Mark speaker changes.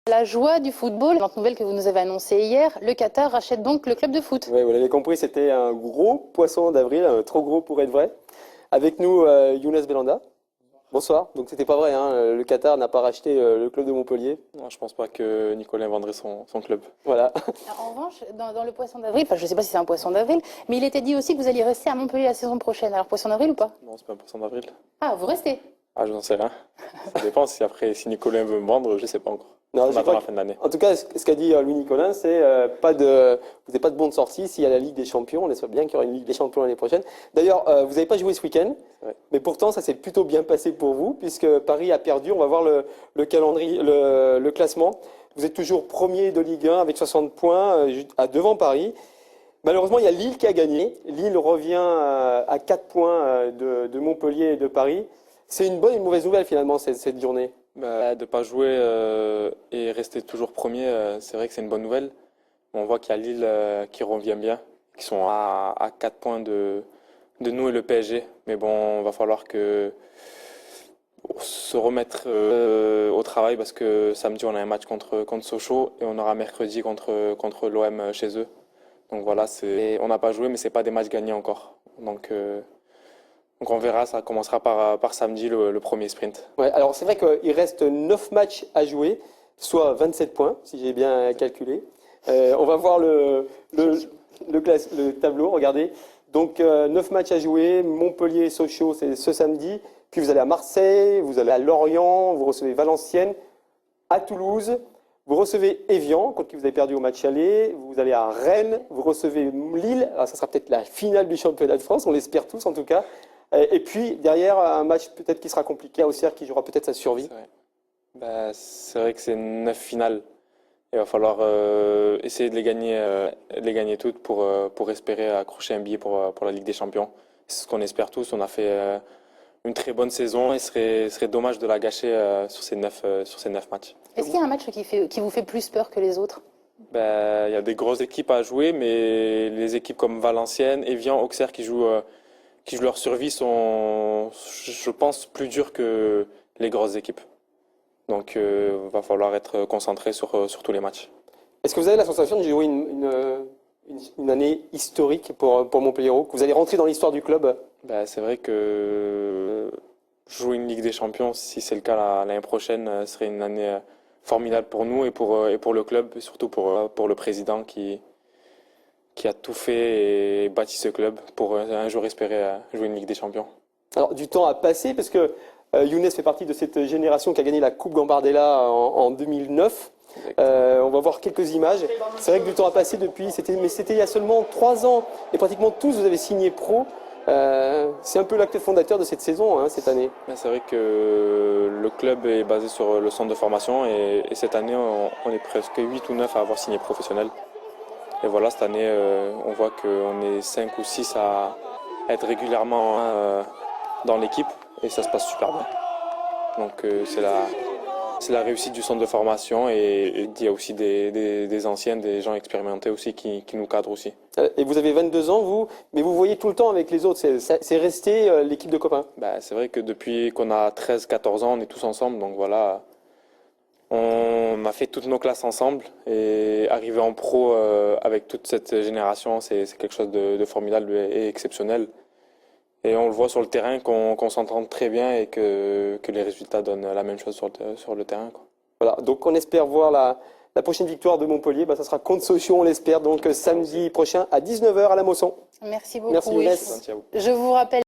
Speaker 1: La joie du football, la nouvelle que vous nous avez annoncée hier, le Qatar rachète donc le club de foot.
Speaker 2: Oui, vous l'avez compris, c'était un gros poisson d'avril, trop gros pour être vrai. Avec nous, Younes Belhanda. Bonsoir. Donc c'était pas vrai, hein, le Qatar n'a pas racheté le club de Montpellier.
Speaker 3: Non, je pense pas que Nicolas vendrait son club.
Speaker 2: Voilà.
Speaker 1: En revanche, dans le poisson d'avril, enfin je ne sais pas si c'est un poisson d'avril, mais il était dit aussi que vous alliez rester à Montpellier la saison prochaine. Alors poisson d'avril ou pas?
Speaker 3: Non, c'est pas un poisson d'avril.
Speaker 1: Ah, vous restez?
Speaker 3: Ah, je n'en sais rien. Ça dépend si Nicolas veut me vendre, je sais pas encore.
Speaker 2: Non,
Speaker 3: On
Speaker 2: je
Speaker 3: attend
Speaker 2: crois
Speaker 3: la fin de l'année.
Speaker 2: En tout cas, ce qu'a dit Louis Nicolin, c'est vous n'avez pas de bon de sortie s'il y a la Ligue des Champions. On espère bien qu'il y aura une Ligue des Champions l'année prochaine. D'ailleurs, vous n'avez pas joué ce week-end, mais pourtant ça s'est plutôt bien passé pour vous, puisque Paris a perdu. On va voir le calendrier, le classement. Vous êtes toujours premier de Ligue 1 avec 60 points devant Paris. Malheureusement, il y a Lille qui a gagné. Lille revient à 4 points de Montpellier et de Paris. C'est une bonne et une mauvaise nouvelle finalement cette journée.
Speaker 3: De ne pas jouer et rester toujours premier, c'est vrai que c'est une bonne nouvelle. On voit qu'il y a Lille qui revient bien, qui sont à 4 points de nous et le PSG. Mais bon, va falloir se remettre au travail parce que samedi, on a un match contre Sochaux et on aura mercredi contre l'OM chez eux. Donc voilà, on n'a pas joué, mais c'est pas des matchs gagnés encore. Donc on verra, ça commencera par samedi le premier sprint.
Speaker 2: Ouais, alors c'est vrai qu'il reste 9 matchs à jouer, soit 27 points, si j'ai bien calculé. On va voir le tableau, regardez. Donc 9 matchs à jouer, Montpellier, Sochaux, c'est ce samedi. Puis vous allez à Marseille, vous allez à Lorient, vous recevez Valenciennes, à Toulouse. Vous recevez Évian, contre qui vous avez perdu au match aller. Vous allez à Rennes, vous recevez Lille. Alors ça sera peut-être la finale du championnat de France, on l'espère tous en tout cas. Et puis derrière, un match peut-être qui sera compliqué à Auxerre, qui jouera peut-être sa survie.
Speaker 3: C'est vrai que c'est 9 finales. Il va falloir essayer de les gagner toutes pour espérer accrocher un billet pour la Ligue des Champions. C'est ce qu'on espère tous. On a fait une très bonne saison et ce serait dommage de la gâcher sur ces 9 matchs.
Speaker 1: Est-ce qu'il y a un match qui vous fait plus peur que les autres?
Speaker 3: Il y a des grosses équipes à jouer, mais les équipes comme Valenciennes, Évian, Auxerre qui jouent leur survie sont, je pense, plus dures que les grosses équipes. Donc, il va falloir être concentré sur tous les matchs.
Speaker 2: Est-ce que vous avez la sensation de jouer une année historique pour Montpellier, que vous allez rentrer dans l'histoire du club?
Speaker 3: C'est vrai que jouer une Ligue des Champions, si c'est le cas l'année prochaine, serait une année formidable pour nous et pour le club, et surtout pour le président qui a tout fait et bâti ce club pour un jour espérer jouer une Ligue des Champions.
Speaker 2: Alors, du temps a passé parce que Younes fait partie de cette génération qui a gagné la Coupe Gambardella en 2009. On va voir quelques images. C'est vrai que du temps a passé depuis, mais c'était il y a seulement 3 ans. Et pratiquement tous, vous avez signé pro. C'est un peu l'acte fondateur de cette saison, cette année.
Speaker 3: C'est vrai que le club est basé sur le centre de formation et cette année, on est presque 8 ou 9 à avoir signé professionnel. Et voilà, cette année, on voit qu'on est 5 ou 6 à être régulièrement dans l'équipe et ça se passe super bien. Donc c'est la réussite du centre de formation et il y a aussi des anciens, des gens expérimentés aussi qui nous cadrent aussi.
Speaker 2: Et vous avez 22 ans, vous, mais vous voyez tout le temps avec les autres, c'est resté l'équipe de copains?
Speaker 3: C'est vrai que depuis qu'on a 13-14 ans, on est tous ensemble, donc voilà. On a fait toutes nos classes ensemble et arriver en pro avec toute cette génération, c'est quelque chose de formidable et exceptionnel. Et on le voit sur le terrain qu'on s'entend très bien et que les résultats donnent la même chose sur le terrain, quoi.
Speaker 2: Voilà, donc on espère voir la prochaine victoire de Montpellier. Ça sera contre Sochaux, on l'espère, donc samedi prochain à 19h à la Mosson.
Speaker 1: Merci beaucoup.
Speaker 2: Merci Younes.
Speaker 1: Je vous rappelle